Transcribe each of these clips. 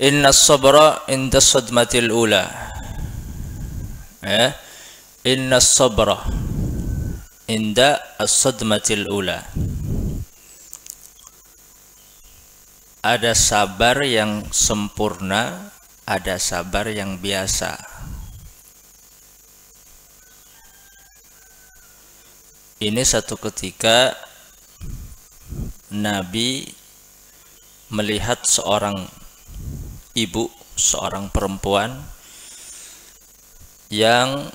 Inna sabra inda sadmatil ula. Inna sabra inda as-sadmatil ula. Ada sabar yang sempurna, ada sabar yang biasa. Ini satu ketika Nabi melihat seorang ibu, seorang perempuan yang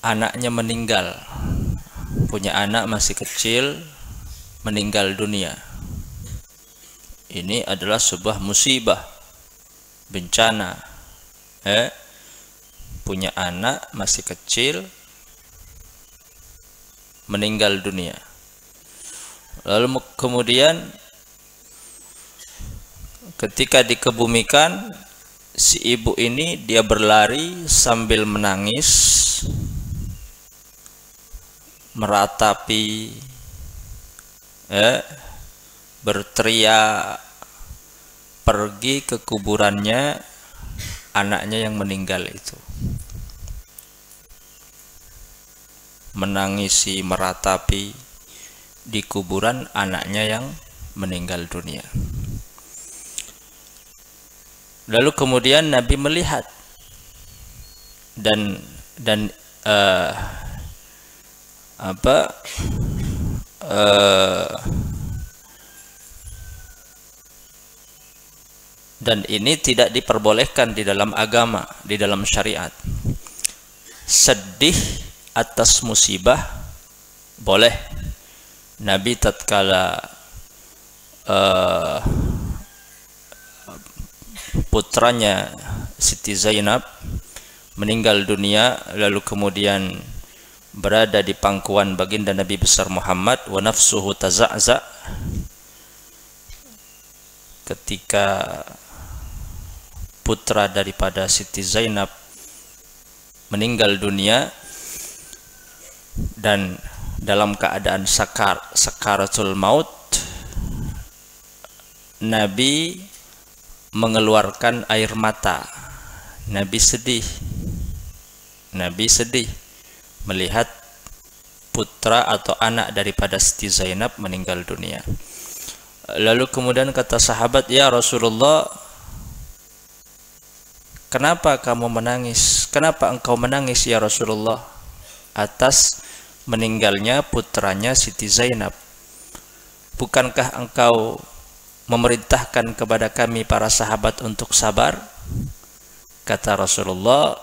anaknya meninggal, punya anak masih kecil, meninggal dunia. Ini adalah sebuah musibah, bencana. Punya anak masih kecil, meninggal dunia. Lalu kemudian ketika dikebumikan, si ibu ini dia berlari sambil menangis, meratapi, berteriak, pergi ke kuburannya anaknya yang meninggal itu. Menangisi, meratapi di kuburan anaknya yang meninggal dunia. Lalu kemudian Nabi melihat dan ini tidak diperbolehkan di dalam agama, di dalam syariat. Sedih atas musibah boleh. Nabi tatkala putranya Siti Zainab meninggal dunia, lalu kemudian berada di pangkuan baginda Nabi besar Muhammad, wa nafsuhu taza'za, ketika putra daripada Siti Zainab meninggal dunia dan dalam keadaan sakaratul maut, Nabi mengeluarkan air mata. Nabi sedih melihat putra atau anak daripada Siti Zainab meninggal dunia. Lalu kemudian kata sahabat, "Ya Rasulullah, kenapa kamu menangis? Kenapa engkau menangis ya Rasulullah atas meninggalnya putranya Siti Zainab? Bukankah engkau memerintahkan kepada kami para sahabat untuk sabar?" Kata Rasulullah,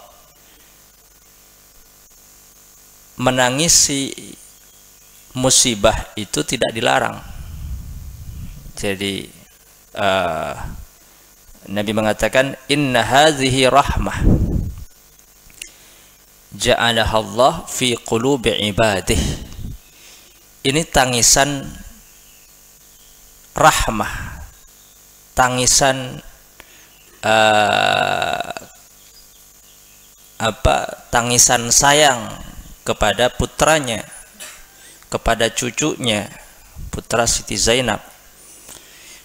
menangisi musibah itu tidak dilarang. Jadi Nabi mengatakan, "Inna hadhihi rahmah ja'alaha Allah fi qulubi ibadih." Ini tangisan rahmah, tangisan tangisan sayang kepada putranya, kepada cucunya, putra Siti Zainab.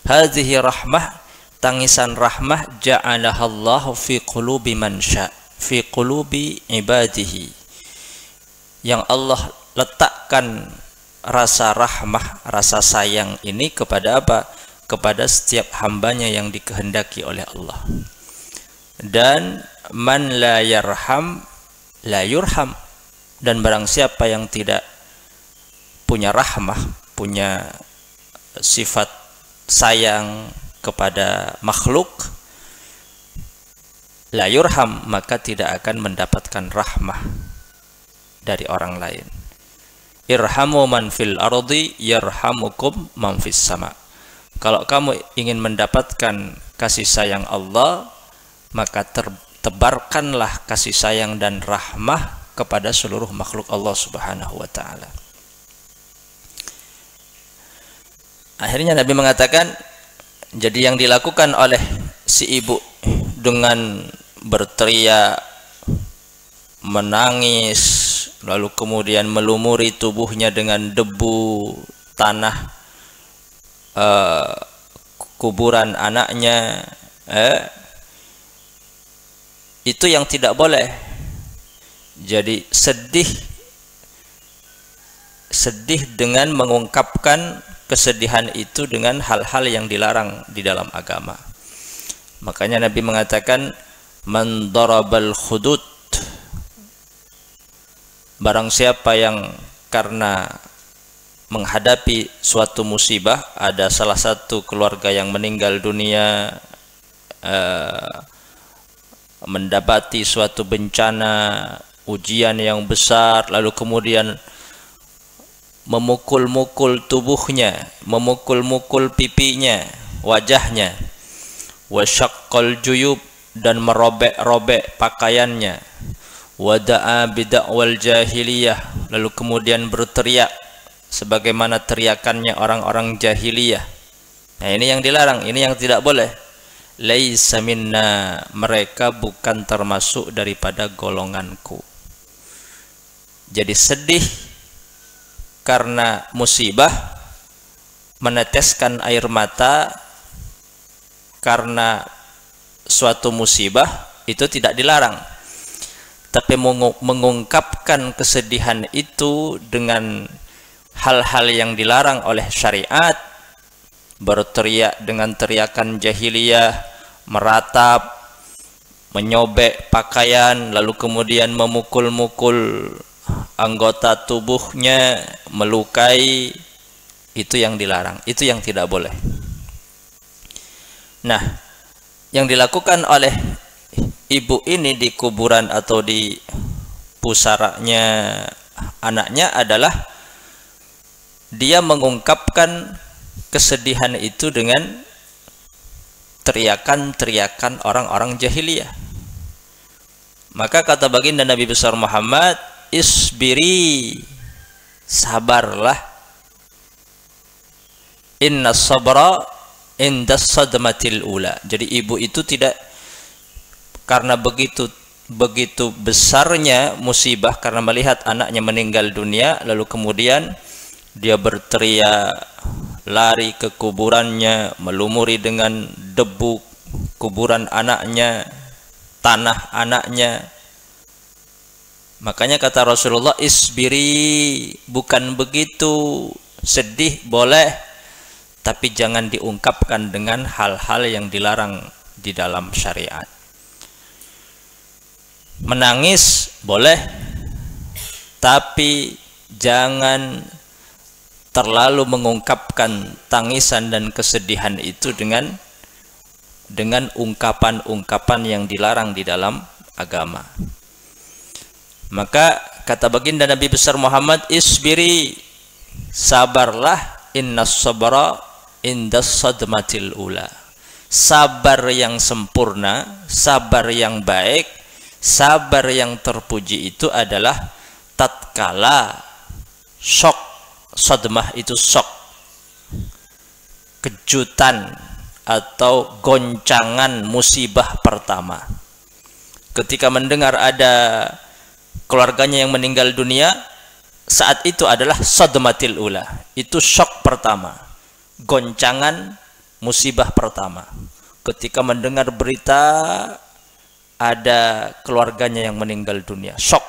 Hadhihi rahmah, tangisan rahmah, ja'alaha Allah fi qulubi man sya', fi qulubi ibadihi, yang Allah letakkan rasa rahmah, rasa sayang ini kepada apa? Kepada setiap hambanya yang dikehendaki oleh Allah. Dan man la yarham la yurham, dan barang siapa yang tidak punya rahmah, punya sifat sayang kepada makhluk, la yurham, maka tidak akan mendapatkan rahmah dari orang lain. Irhamu man fil ardi yarhamukum man fis sama. Kalau kamu ingin mendapatkan kasih sayang Allah, maka tebarkanlah kasih sayang dan rahmah kepada seluruh makhluk Allah Subhanahu wa taala. Akhirnya Nabi mengatakan, jadi yang dilakukan oleh si ibu dengan berteriak, menangis, lalu kemudian melumuri tubuhnya dengan debu, tanah, kuburan anaknya, itu yang tidak boleh. Jadi sedih dengan mengungkapkan kesedihan itu dengan hal-hal yang dilarang di dalam agama. Makanya Nabi mengatakan, man darabal khudud, barang siapa yang karena menghadapi suatu musibah, ada salah satu keluarga yang meninggal dunia, mendapati suatu bencana, ujian yang besar, lalu kemudian memukul-mukul tubuhnya, memukul-mukul pipinya, wajahnya, wasyaqqal juyub, dan merobek-robek pakaiannya, wada'a bid'awal jahiliyah, lalu kemudian berteriak sebagaimana teriakannya orang-orang jahiliyah. Nah, ini yang dilarang, ini yang tidak boleh. Laisa minna, mereka bukan termasuk daripada golonganku. Jadi sedih karena musibah, meneteskan air mata karena suatu musibah, itu tidak dilarang. Tapi mengungkapkan kesedihan itu dengan hal-hal yang dilarang oleh syariat, berteriak dengan teriakan jahiliyah, meratap, menyobek pakaian, lalu kemudian memukul-mukul anggota tubuhnya, melukai, itu yang dilarang, itu yang tidak boleh. Nah, yang dilakukan oleh ibu ini di kuburan atau di pusaranya anaknya adalah dia mengungkapkan kesedihan itu dengan teriakan-teriakan orang-orang jahiliyah. Maka kata baginda Nabi besar Muhammad, isbiri, sabarlah, inna sabra indas sadmatil ula. Jadi ibu itu tidak, karena begitu besarnya musibah karena melihat anaknya meninggal dunia, lalu kemudian dia berteriak, lari ke kuburannya, melumuri dengan debu kuburan anaknya, tanah anaknya. Makanya kata Rasulullah, isbiri, bukan begitu, sedih boleh, tapi jangan diungkapkan dengan hal-hal yang dilarang di dalam syariat. Menangis boleh, tapi jangan terlalu mengungkapkan tangisan dan kesedihan itu dengan ungkapan-ungkapan yang dilarang di dalam agama. Maka kata baginda Nabi besar Muhammad, isbiri, sabarlah, innas sabra indas sadmatil ula. Sabar yang sempurna, sabar yang baik, sabar yang terpuji itu adalah tatkala syok, sadmah itu syok, kejutan atau goncangan musibah pertama. Ketika mendengar ada keluarganya yang meninggal dunia, saat itu adalah sadmatil ula, itu syok pertama, goncangan musibah pertama. Ketika mendengar berita ada keluarganya yang meninggal dunia, syok.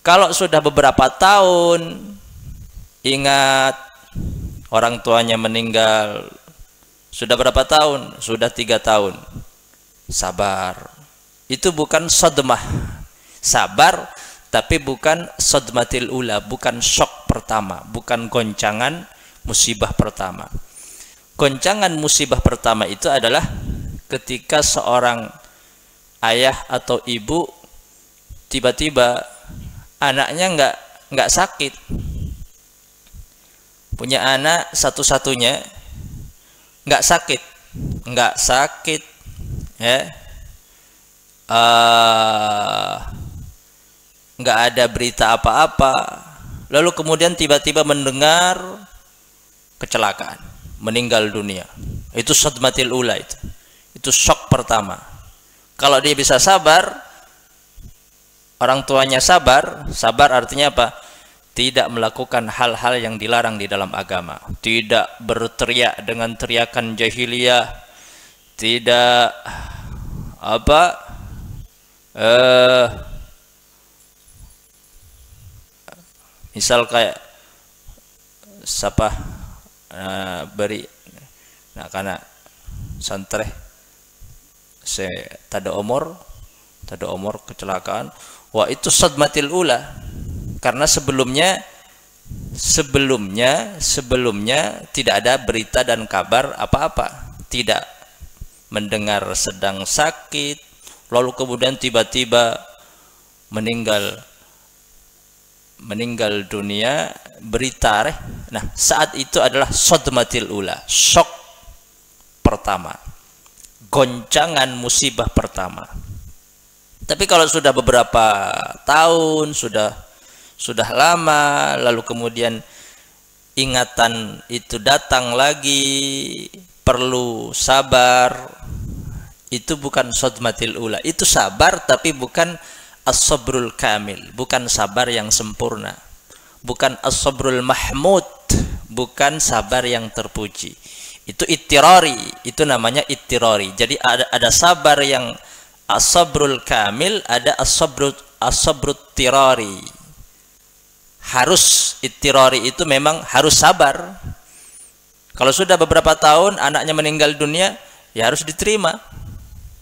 Kalau sudah beberapa tahun, ingat orang tuanya meninggal, sudah berapa tahun? Sudah 3 tahun. Sabar. Itu bukan sadmah. Sabar, tapi bukan sadmatil ula, bukan syok pertama, bukan goncangan musibah pertama. Goncangan musibah pertama itu adalah ketika seorang ayah atau ibu tiba-tiba anaknya nggak sakit, punya anak satu-satunya nggak sakit, ya, nggak ada berita apa-apa, lalu kemudian tiba-tiba mendengar kecelakaan, meninggal dunia. Itu sadmatil ula, itu syok pertama. Kalau dia bisa sabar, orang tuanya sabar artinya apa? tidak melakukan hal-hal yang dilarang di dalam agama, tidak berteriak dengan teriakan jahiliyah, tidak misal kayak siapa beri karena santre tada umur kecelakaan, wah itu sadmatil ula, karena sebelumnya tidak ada berita dan kabar apa-apa, tidak mendengar sedang sakit lalu kemudian tiba-tiba meninggal dunia, berita nah saat itu adalah sadmatil ula, shock pertama, goncangan musibah pertama. Tapi kalau sudah beberapa tahun, sudah lama, lalu kemudian ingatan itu datang lagi, perlu sabar, itu bukan sadmatil ula, itu sabar tapi bukan as-sabrul kamil, bukan sabar yang sempurna, bukan as-sabrul mahmud, bukan sabar yang terpuji. Itu ittirari, itu namanya ittirari. Jadi ada sabar yang as-sabrul kamil, ada as-sabrut tirari. Harus ittirari itu memang harus sabar. Kalau sudah beberapa tahun anaknya meninggal dunia, ya harus diterima.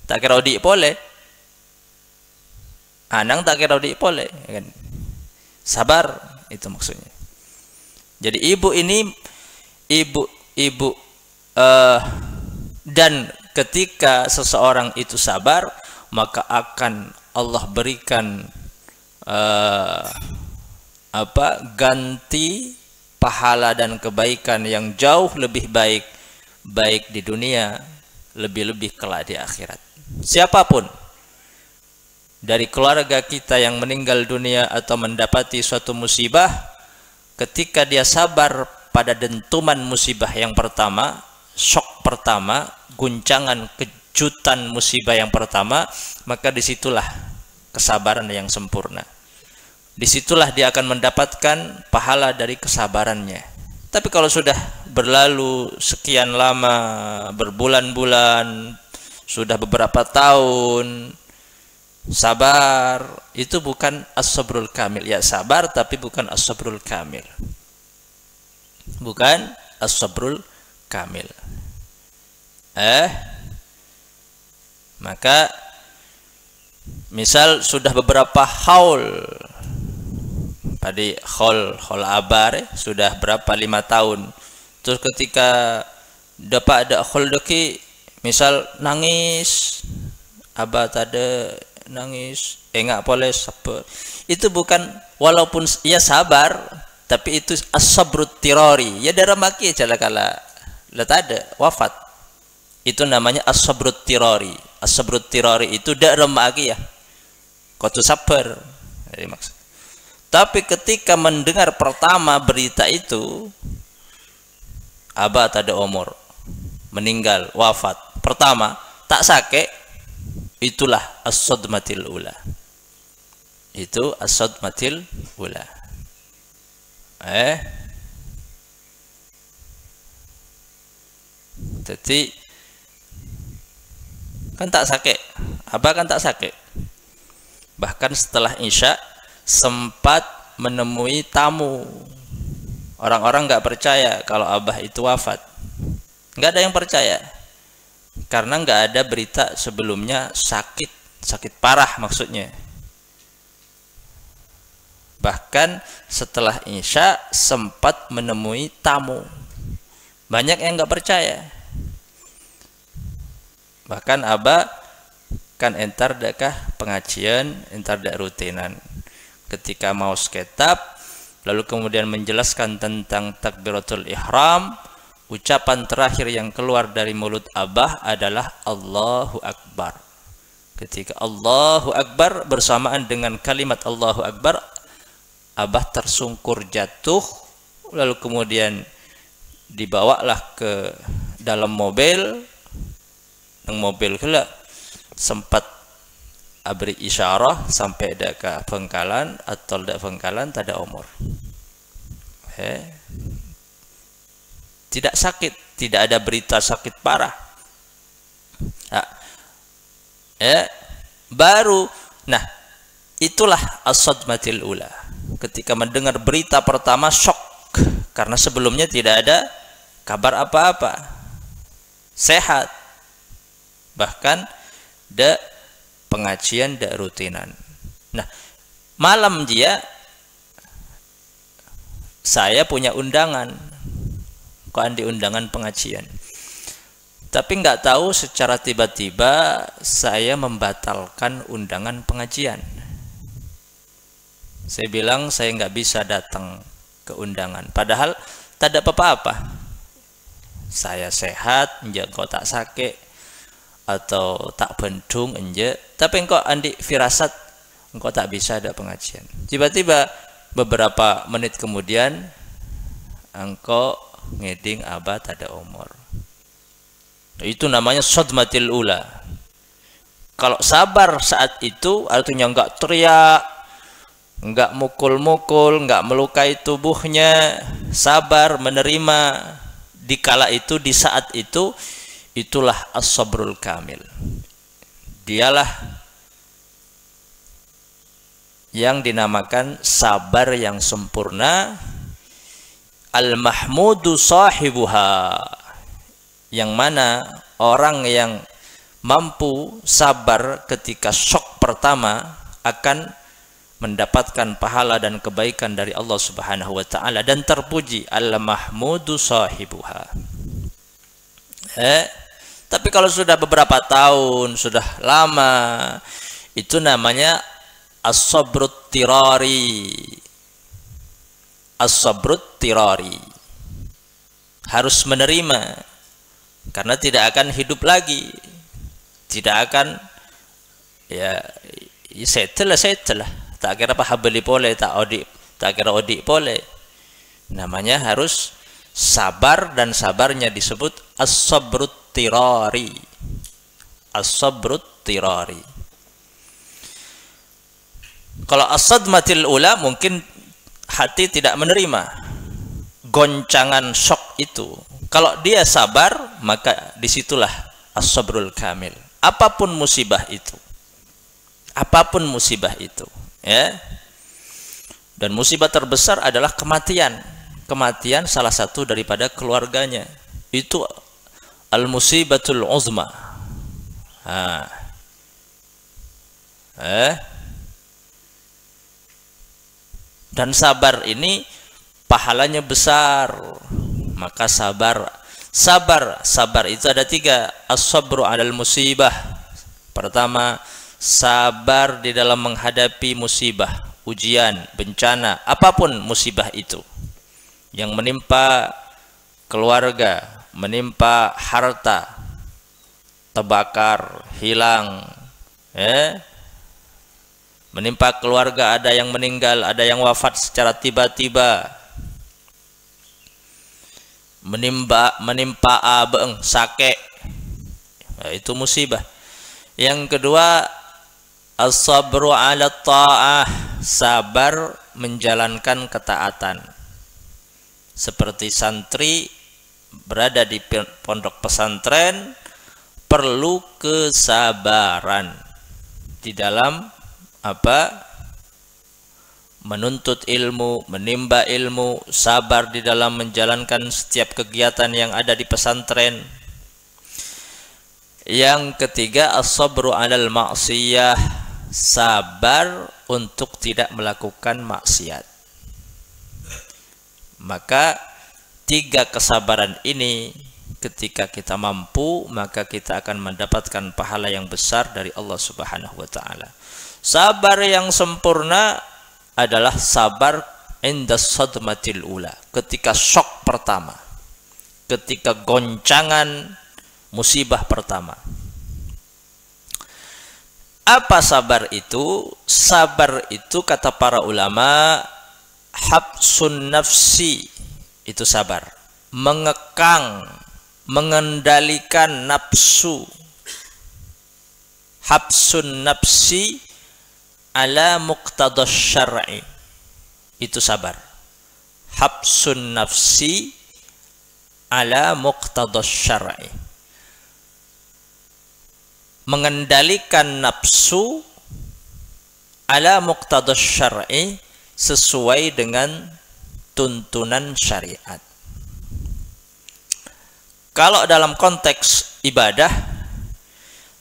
Tak kira di boleh. Anang tak kira di boleh, kan? Sabar itu maksudnya. Jadi ibu dan ketika seseorang itu sabar, maka akan Allah berikan ganti pahala dan kebaikan yang jauh lebih baik di dunia, lebih-lebih kelak di akhirat. Siapapun dari keluarga kita yang meninggal dunia atau mendapati suatu musibah, ketika dia sabar pada dentuman musibah yang pertama, shock pertama, guncangan kejutan musibah yang pertama, maka disitulah kesabaran yang sempurna. Disitulah dia akan mendapatkan pahala dari kesabarannya. Tapi kalau sudah berlalu sekian lama, berbulan-bulan, sudah beberapa tahun, sabar itu bukan as-sabrul kamil. Ya sabar tapi bukan as-sabrul kamil. Bukan as-sabrul kamil. Maka misal sudah beberapa haul, tadi haul abar sudah berapa 5 tahun. Terus ketika dapat ada haul deki, misal nangis, abah tadi nangis, enggak boleh sabar. Itu bukan, walaupun ya sabar, tapi itu as-sabrut tirari. Ya darah maki aja kala ada wafat. Itu namanya as-sabrut tirari. As-sabrut tirari itu darah maki ya. Kau tu sabar. Jadi maksud. Tapi ketika mendengar pertama berita itu, abah tadi umur meninggal, wafat pertama, tak sakit, itulah as-sadmatil ula. Itu as-sadmatil ula. Jadi kan tak sakit, abah kan tak sakit. Bahkan setelah Isya sempat menemui tamu. Orang-orang nggak percaya kalau abah itu wafat. Nggak ada yang percaya. Karena nggak ada berita sebelumnya sakit parah maksudnya. Bahkan setelah Isya sempat menemui tamu. Banyak yang nggak percaya. Bahkan abah kan entar dakah pengajian, entar dak rutinan. Ketika mau sekitab, lalu kemudian menjelaskan tentang takbiratul ihram, ucapan terakhir yang keluar dari mulut abah adalah Allahu Akbar. Ketika Allahu Akbar bersamaan dengan kalimat Allahu Akbar, abah tersungkur jatuh, lalu kemudian dibawalah ke dalam mobil. Yang mobil kala sempat beri isyarah sampai ada ke Bengkalan atau tidak Bengkalan tak ada umur. Tidak sakit, tidak ada berita sakit parah. Nah, baru, nah itulah as-sadmatil ula. Ketika mendengar berita pertama syok, karena sebelumnya tidak ada kabar apa-apa, sehat, bahkan pengajian rutinan. Nah, malam saya punya undangan, di undangan pengajian, tapi nggak tahu secara tiba-tiba saya membatalkan undangan pengajian. Saya bilang saya nggak bisa datang ke undangan, padahal tak ada apa-apa. Saya sehat, engkau tak sakit atau tak bendung tapi engkau andi firasat engkau tak bisa ada pengajian. Tiba-tiba beberapa menit kemudian engkau ngeding abah tak ada umur. Itu namanya sadmatil ula. Kalau sabar saat itu artinya enggak teriak, enggak mukul-mukul, enggak melukai tubuhnya, sabar menerima di kala itu, di saat itu, itulah as-sabrul kamil. Dialah yang dinamakan sabar yang sempurna, al-mahmudu sahibuha, yang mana orang yang mampu sabar ketika syok pertama akan mendapatkan pahala dan kebaikan dari Allah Subhanahu wa taala, dan terpuji al-mahmudu sahibuha. Tapi kalau sudah beberapa tahun, sudah lama, itu namanya as-sabrut tirari. As-sabrut tirari, harus menerima, karena tidak akan hidup lagi, tidak akan settle, tak kira apa habeli pole, tak kira odik pole. Namanya harus sabar, dan sabarnya disebut as-sabrut tirari. As-sabrut tirari. Kalau as-sadmatil ula mungkin hati tidak menerima goncangan syok itu. Kalau dia sabar, maka disitulah as-sabrul kamil. Apapun musibah itu, apapun musibah itu, dan musibah terbesar adalah kematian. Kematian salah satu daripada keluarganya, itu al-musibatul uzma. Dan sabar ini pahalanya besar. Maka sabar itu ada 3. As-sabru 'alal musibah. Pertama, sabar di dalam menghadapi musibah, ujian, bencana, apapun musibah itu yang menimpa keluarga, menimpa harta, terbakar, hilang, menimpa keluarga, ada yang meninggal, ada yang wafat secara tiba-tiba, menimpa abeng sakit, itu musibah. Yang kedua, as-sabru 'ala ta'ah, sabar menjalankan ketaatan. Seperti santri berada di pondok pesantren, perlu kesabaran di dalam menuntut ilmu, menimba ilmu, sabar di dalam menjalankan setiap kegiatan yang ada di pesantren. Yang ketiga, as-sabru 'alal ma'siyah, sabar untuk tidak melakukan maksiat. Maka 3 kesabaran ini ketika kita mampu, maka kita akan mendapatkan pahala yang besar dari Allah Subhanahu wa taala. Sabar yang sempurna adalah sabar indas sadmatil ula, ketika syok pertama, ketika goncangan musibah pertama. Apa sabar itu? Sabar itu kata para ulama, habsun nafsi, itu sabar, mengekang, mengendalikan nafsu. Habsun nafsi ala muqtadas syar'i, itu sabar. habsun nafsi ala muqtadas syar'i. Mengendalikan nafsu ala muqtadas syar'i, sesuai dengan tuntunan syariat. Kalau dalam konteks ibadah,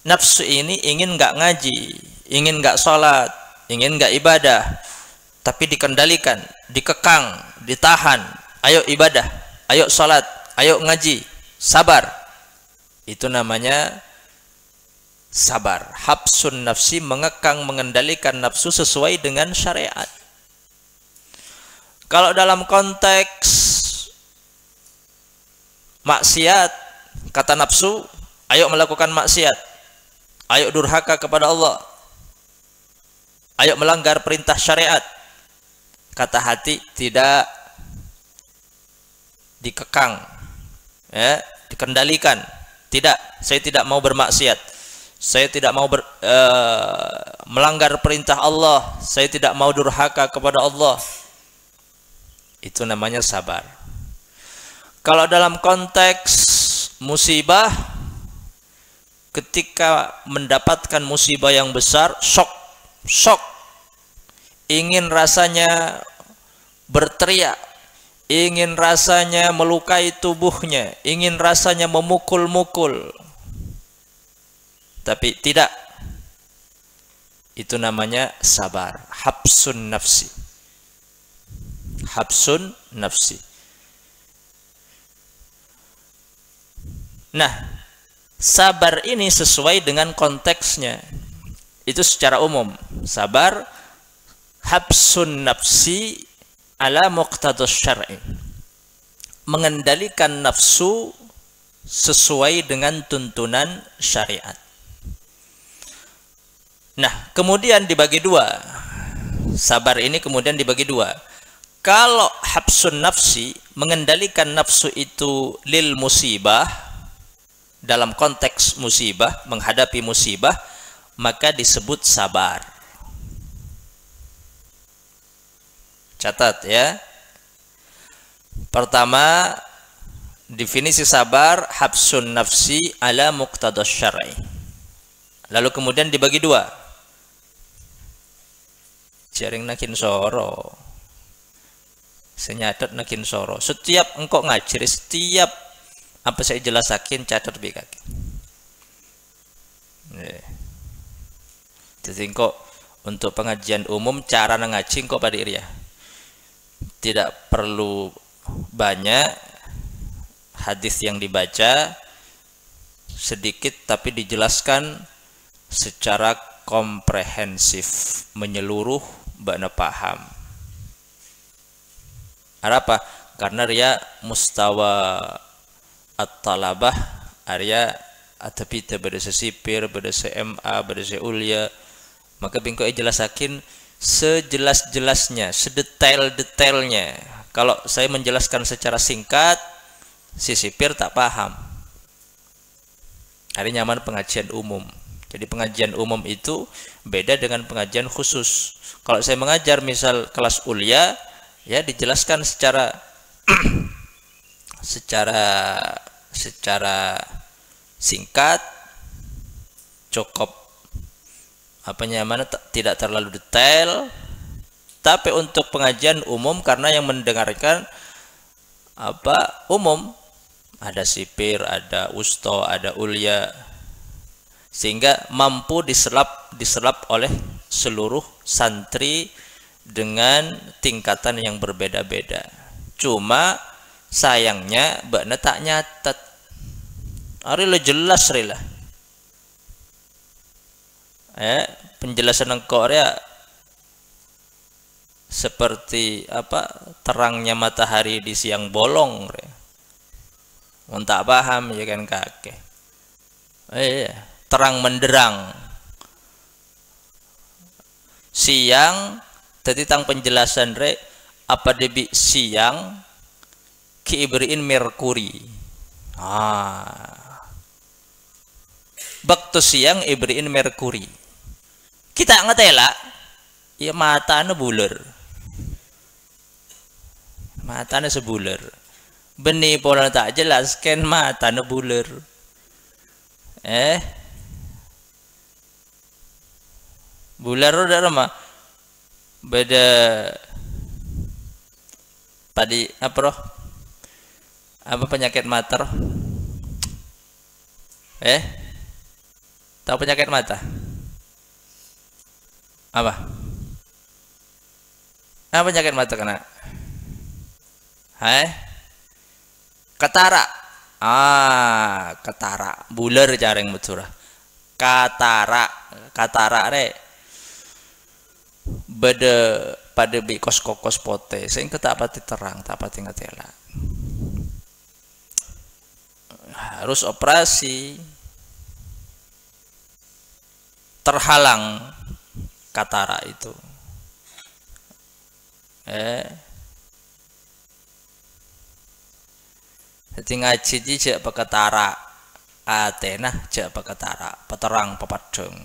nafsu ini ingin nggak ngaji, ingin nggak sholat, ingin nggak ibadah, tapi dikendalikan, dikekang, ditahan. Ayo ibadah, ayo sholat, ayo ngaji, sabar. Itu namanya sabar. Habsun nafsi, mengekang, mengendalikan nafsu sesuai dengan syariat. Kalau dalam konteks maksiat, kata nafsu, ayo melakukan maksiat, ayo durhaka kepada Allah, ayo melanggar perintah syariat. Kata hati, tidak, dikekang, ya, dikendalikan. Tidak, saya tidak mau bermaksiat, saya tidak mau melanggar perintah Allah, saya tidak mau durhaka kepada Allah. Itu namanya sabar. Kalau dalam konteks musibah, ketika mendapatkan musibah yang besar, shock, ingin rasanya berteriak, ingin rasanya melukai tubuhnya, ingin rasanya memukul-mukul, tapi tidak. Itu namanya sabar. Habsun nafsi. Habsun nafsi. Nah, sabar ini sesuai dengan konteksnya. Itu secara umum. Sabar, habsun nafsi ala muqtadas syar'i. Mengendalikan nafsu sesuai dengan tuntunan syariat. Nah, kemudian dibagi dua. Sabar ini kemudian dibagi dua. Kalau habsun nafsi, mengendalikan nafsu itu lil musibah, dalam konteks musibah, menghadapi musibah, maka disebut sabar. Catat ya. Pertama, definisi sabar, habsun nafsi ala muqtadas syar'i. Lalu kemudian dibagi dua. Jaring nakin soro, senyatet nakin soro. Setiap engkau ngajari, setiap apa saya jelasakin, catat bikak. Jadi engkau untuk pengajian umum cara ngaji engkau pada iriya. Tidak perlu banyak hadis yang dibaca, sedikit tapi dijelaskan secara komprehensif, menyeluruh, bakna paham. Apa? Karena ria mustawa at-talabah, area atapita berdasa sipir, berdasa MA, berdasa ulia, maka bingko jelasakin sejelas-jelasnya, sedetail-detailnya. Kalau saya menjelaskan secara singkat, si sipir tak paham. Hari nyaman pengajian umum. Jadi pengajian umum itu beda dengan pengajian khusus. Kalau saya mengajar misal kelas ulia, ya dijelaskan secara secara singkat, cukup tidak terlalu detail. Tapi untuk pengajian umum, karena yang mendengarkan umum, ada sipir, ada usto, ada ulia, sehingga mampu diserap oleh seluruh santri dengan tingkatan yang berbeda-beda. Cuma sayangnya bakna tak nyatet. Arila jelas rila. Penjelasan Korea seperti terangnya matahari di siang bolong. Tak paham ya kan kakek. Terang menderang. Siang tadi tang penjelasan apa debi siang kiibrin merkuri. Waktu siang ibrin merkuri. Kita ngetela, ya mata anu buler. matanya sebuler. Benih pola tak jelas kan matanya buler. Buler udah mah beda tadi apa roh? Apa penyakit mata roh? Tahu penyakit mata? Apa? Apa penyakit mata kena? Ketara. Ketara. Buler jarang betul. Katara re. Beda pada bi kos pote. Sehingga tak pati terang, tak pati ngetela. Harus operasi. Terhalang katara itu. Jadi ngaji jejak pakatara atenah jak pakatara peterang pepadeng.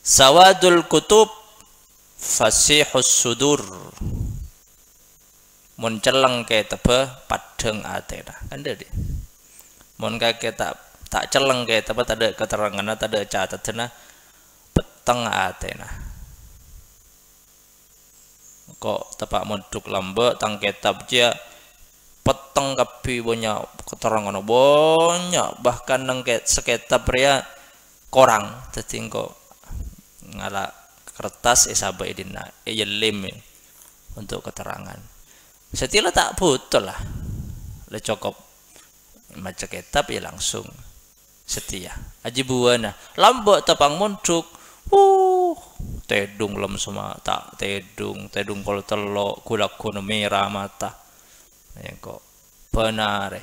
Sawadul kutub fasihus sudur. Mun celeng ke tebe padeng atenah. Kan dadi. Mun kake tak celeng ke tebe ada keterangan ada catatna peteng atenah. Kok tepak menduk lambek tang kitab dia peteng kapi banyak keterangan banyak bahkan nang sekitab pria korang dadi kok ngala kertas isaba idina yelim untuk keterangan setila tak butuh lah le cukup maca kitab ya langsung setia aji buana lambek tepang menduk tedung lem semua tak tedung kalau telok kulak kuno merah mata yang kok benar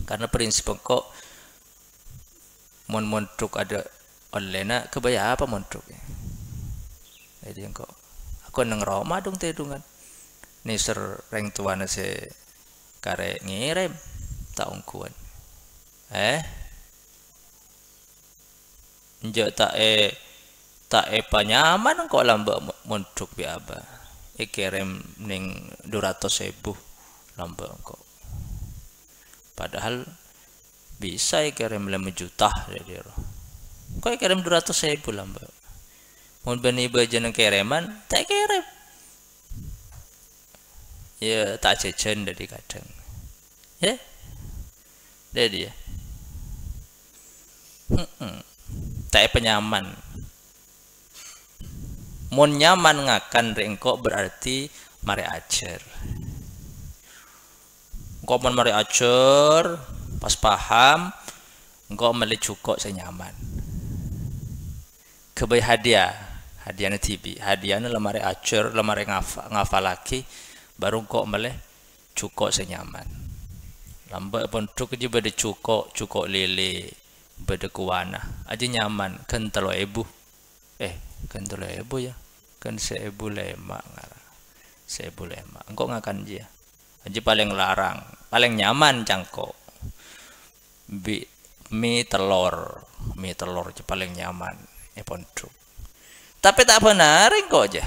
karena prinsip kok monduk ada olehna kebaya apa monduk jadi yang kok aku neng Roma dong tedungan niser reng tuana se kare ngirim tak ungkuan njak tak panyaman kok lambak monduk biaba kirim ning 200.000 lambak kok padahal bisa kirim 5 juta jadi kok kirim 200.000 lambak mun bani bajan kiriman tak kirim ya tak jajan dari kadang jadi ya tak penyaman mun nyaman ngakan rengkok berarti mari ajar kok mun mari ajar pas paham engkau meli cukok senyaman kebay hadiahnya tibi hadiahnya lemari ajar lemari ngafal lagi baru kok meli cukok senyaman lambat pondok aja bade cukok lele bade kuwana aja nyaman kan 3.000 kan 3.000 ya kan 1.500 ngara 1.500 engkau ngakan dia aja paling larang paling nyaman cangkok mie telur aja paling nyaman pondok tapi tak benar kok aja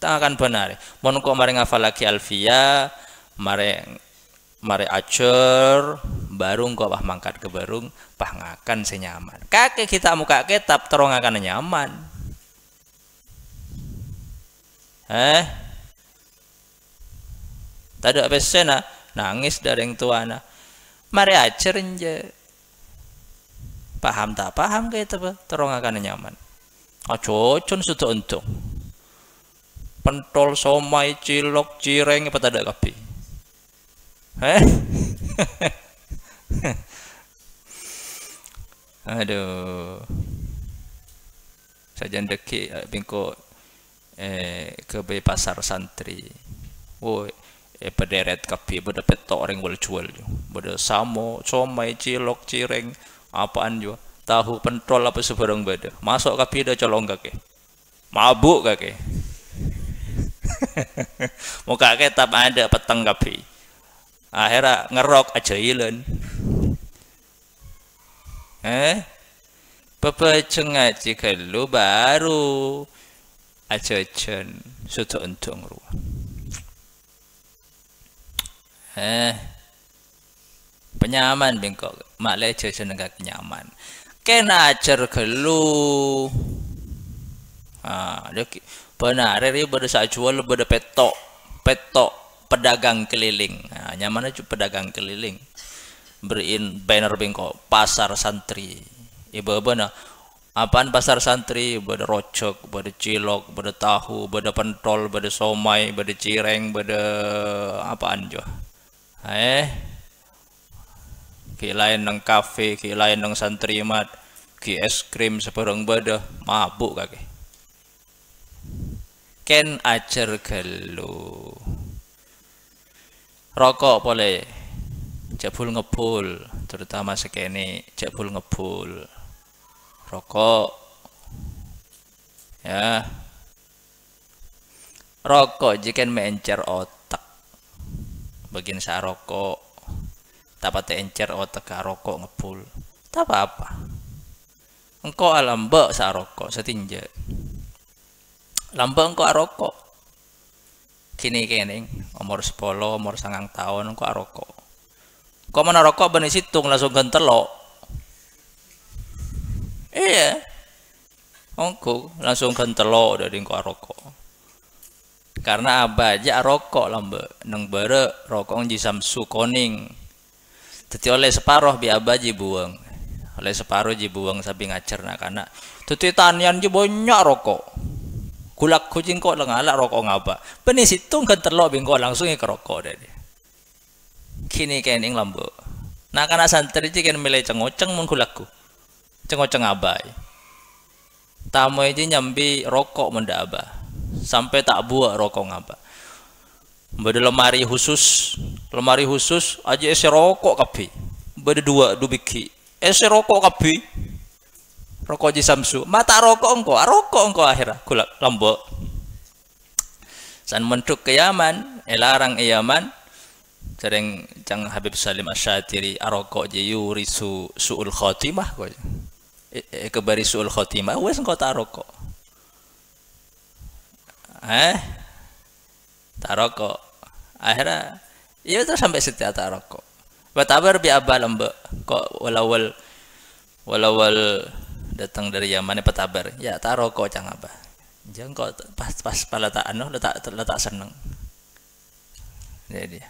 tak akan benar mon kok mari ngafal lagi alfia mari acer baru kok pah mangkat ke barung pah ngakan senyaman kakek kita muka kitab terong akan nyaman tadi apa sena nangis dari yang tuana mari acer nje paham tak paham kayak itu terong akan nyaman cocon sudah untung pentol somai cilok cireng apa tak ada kapi aduh saja deki bingko ke pasar santri pederet kapi beda petok orang boleh jual beda samo somai cilok cireng apaan juga tahu pentol apa sebarang beda masuk kapi dah colong kake mabuk kake muka kitab ada peteng kapi akhirnya ngerok aja ilen pepeceng ngaji kalau baru aja-ajan sudah untung ruh. Penyaman bengkok malah aja-ajan enggak nyaman. Kena ajar gelu. Benar, ini pada saat jual pada petok pedagang keliling. Nyaman aja pedagang keliling. Beriin banner bengkok pasar santri. Ibu-ibu nah, apaan pasar santri? Pada rocok, pada cilok, pada tahu, pada pentol, pada somai, pada cireng, pada apaan jo? Kilain nang kafe, kilain nang santri mat, ki es krim seperang pada mabuk kaki. Ken ajar gelu. Rokok boleh, jabul ngebul, terutama sekene jabul ngebul. Rokok, ya. Rokok jika mencer otak, bagian sa rokok, tapat encer otak ka rokok ngebul, tak apa. Engkau alambak sa rokok setinja. Lambang engkau rokok. Kini kening umur 10, umur 9 tahun engkau rokok. Kau mana rokok benih situng langsung gentelok. Iya. Engkau langsung gentelok dari engkau rokok. Karena abaja rokok lambak nang bare rokok ji samsu koning. Teti oleh separuh bi abaji buang. Oleh separuh ji buang sabi ngacer nak anak. Teti tanian ji banyak rokok. Kulak kucing kok lengalak rokok ngapa. Benih situng gentelok bingko langsung ke rokok dari. Kini kening lambak. Nah kana santri ji kan milih cengoceng mun kulakku. Cengoceng abai. Tamu aja nyambi rokok menda abah. Sampai tak buat rokok ngapa. Beda lemari khusus aja isi rokok kapi. Beda dua biki. Isi rokok kapi. Rokok ji samsu. Mata rokok engko akhirnya kulak lambok. San mentuk ke Yaman, elarang Yaman. Sering cang Habib Salim Asyatiri arokok ji yuri suul khotimah kok. Kebari suul khotimah wes engko tak rokok. Tak rokok. Akhirnya iya terus sampai setia tak rokok. Batabar bi abal lembek kok walawal datang dari Yaman petabar. Ya tak rokok cang apa. Jangan kok pas pala tak anu letak seneng. Jadi dia.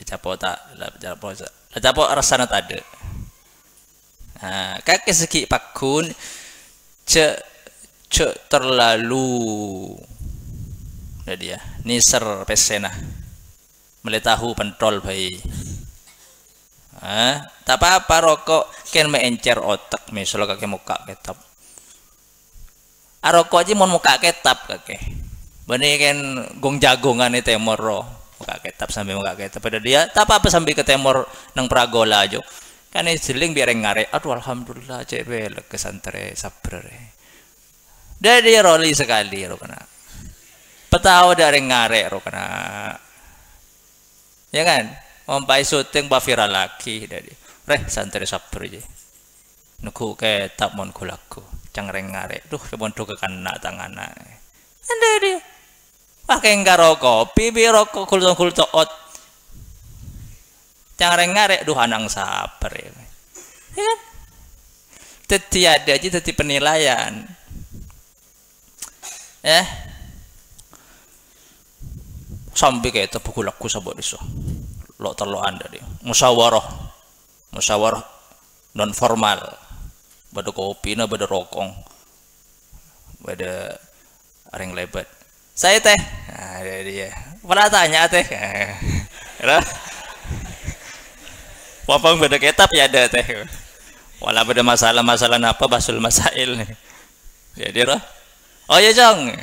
Lecapo rasana tak ada. Kakek segi pakun cek terlalu jadi ya niser pesena meletahu pentol bayi tak apa rokok ken mencer otak misalnya kakek muka ketap rokok aja mau muka ketap kakek benih kan gong jagongan itu temor muka ketap sampai muka ketap pada dia tak apa sampai ke temor nang pragola aja kan ini seling biar ngare aduh alhamdulillah cewek ke santre sabar dari roli sekali rokena petau dari ngare rokena ya kan mempai syuting ba viral lagi dari santre sabar aja nuku ketap mon kulaku cangreng ngare duh kebon ke kena tangana dari pakai ngarokok pipi rokok kulto ot cangreng ngare duh anang sabar ya kan tiada aja teti penilaian sampai kayak tepuk laku sabot iso lo terloan dari musyawarah non formal beda kopi na beda rokong beda areng lebat saya teh dia pernah tanya teh wapang beda kitab ya ada teh wala beda masalah apa basul masail nih jadi roh oh ya jong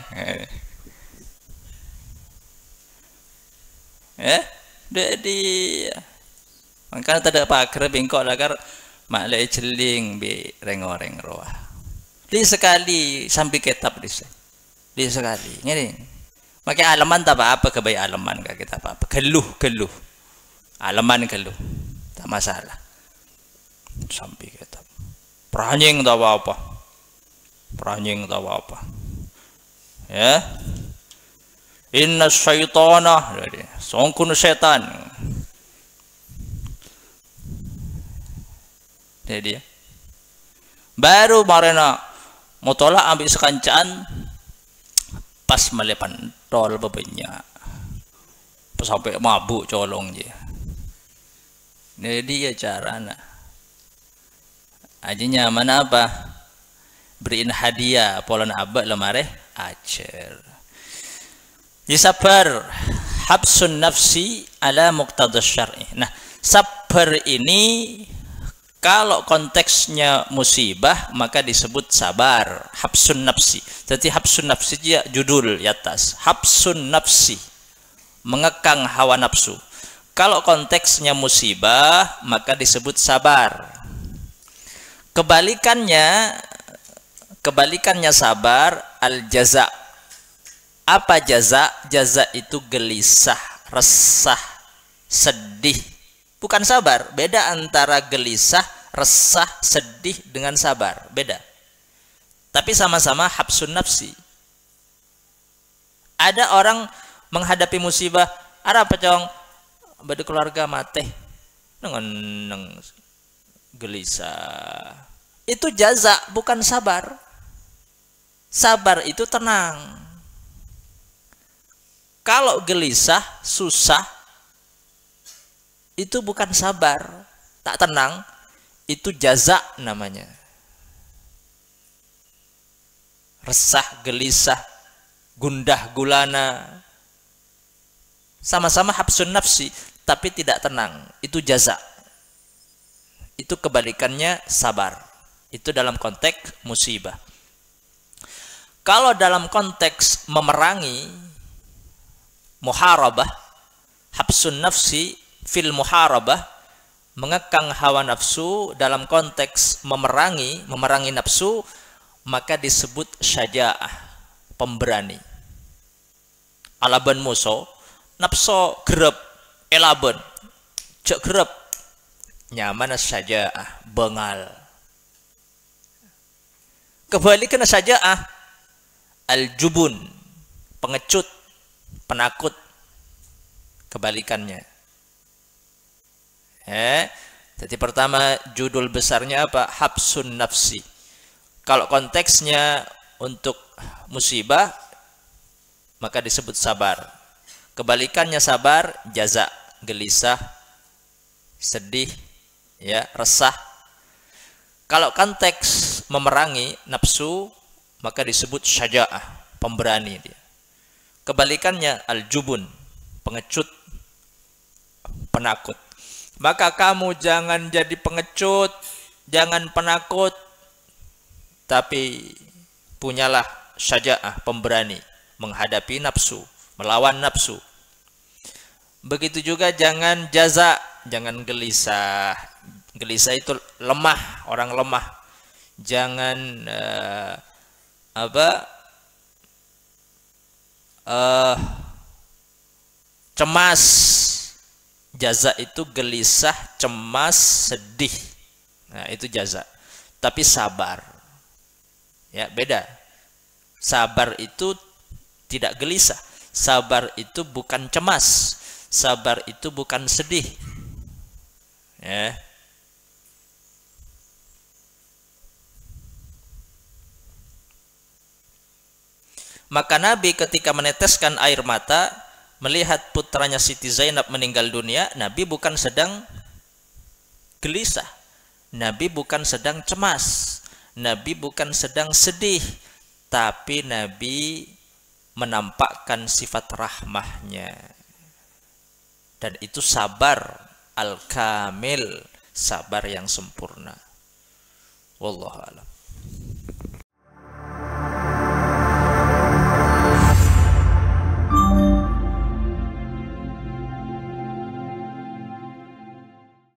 jadi makanya tidak pakai bingkok lagar maklai celing bi rengoreng roh di sekali sampai kitab di sekali ini makai alaman tak apa kebaik alaman kak kita apa keluh alaman keluh tak masalah sampai kitab peranjing tak apa Ya. Inna syaitana, songkun setan. Jadi dia. Baru marena motola ambil sekancaan pas melepan tol bebanyak. Pas sampai mabuk colong dia. Jadi dia carana. Ajinya mana apa? Beriin hadiah polan abad lemare acer. Jadi sabar, habsun nafsi ala muqtadha syar'i. Nah, sabar ini kalau konteksnya musibah maka disebut sabar, habsun nafsi. Jadi habsun nafsi dia judul di atas. Habsun nafsi, mengekang hawa nafsu. Kalau konteksnya musibah maka disebut sabar. Kebalikannya sabar al-jaza. Apa jaza? Jaza itu gelisah, resah, sedih. Bukan sabar. Beda antara gelisah, resah, sedih dengan sabar. Beda. Tapi sama-sama habsun nafsi. Ada orang menghadapi musibah, ada apa cong? Bade keluarga mati. Neng gelisah. Itu jaza, bukan sabar. Sabar itu tenang. Kalau gelisah, susah, itu bukan sabar, tak tenang, itu jaza namanya. Resah, gelisah, gundah gulana, sama-sama habsun nafsi, tapi tidak tenang, itu jaza. Itu kebalikannya sabar. Itu dalam konteks musibah. Kalau dalam konteks memerangi, muharabah, habsun nafsi fil muharabah, mengekang hawa nafsu dalam konteks memerangi nafsu, maka disebut syaja'ah, pemberani. Alaban muso, nafso gerep, elaban, cek gerep, nyaman syaja'ah, bengal. Kebalikan syaja'ah, al-jubun, pengecut, penakut. Kebalikannya. Jadi pertama judul besarnya apa? Habsun nafsi. Kalau konteksnya untuk musibah maka disebut sabar. Kebalikannya sabar, jaza, gelisah, sedih, ya, resah. Kalau konteks memerangi nafsu maka disebut syaja'ah, pemberani dia. Kebalikannya al-jubun, pengecut, penakut. Maka kamu jangan jadi pengecut, jangan penakut, tapi punyalah syaja'ah, pemberani, menghadapi nafsu, melawan nafsu. Begitu juga jangan jaza, jangan gelisah. Gelisah itu lemah, orang lemah. Jangan cemas. Jaza itu gelisah, cemas, sedih. Nah, itu jaza. Tapi sabar. Ya, beda. Sabar itu tidak gelisah. Sabar itu bukan cemas. Sabar itu bukan sedih. Ya. Maka Nabi ketika meneteskan air mata melihat putranya Siti Zainab meninggal dunia, Nabi bukan sedang gelisah, Nabi bukan sedang cemas, Nabi bukan sedang sedih, tapi Nabi menampakkan sifat rahmahnya. Dan itu sabar al-kamil, sabar yang sempurna. Wallahu a'lam.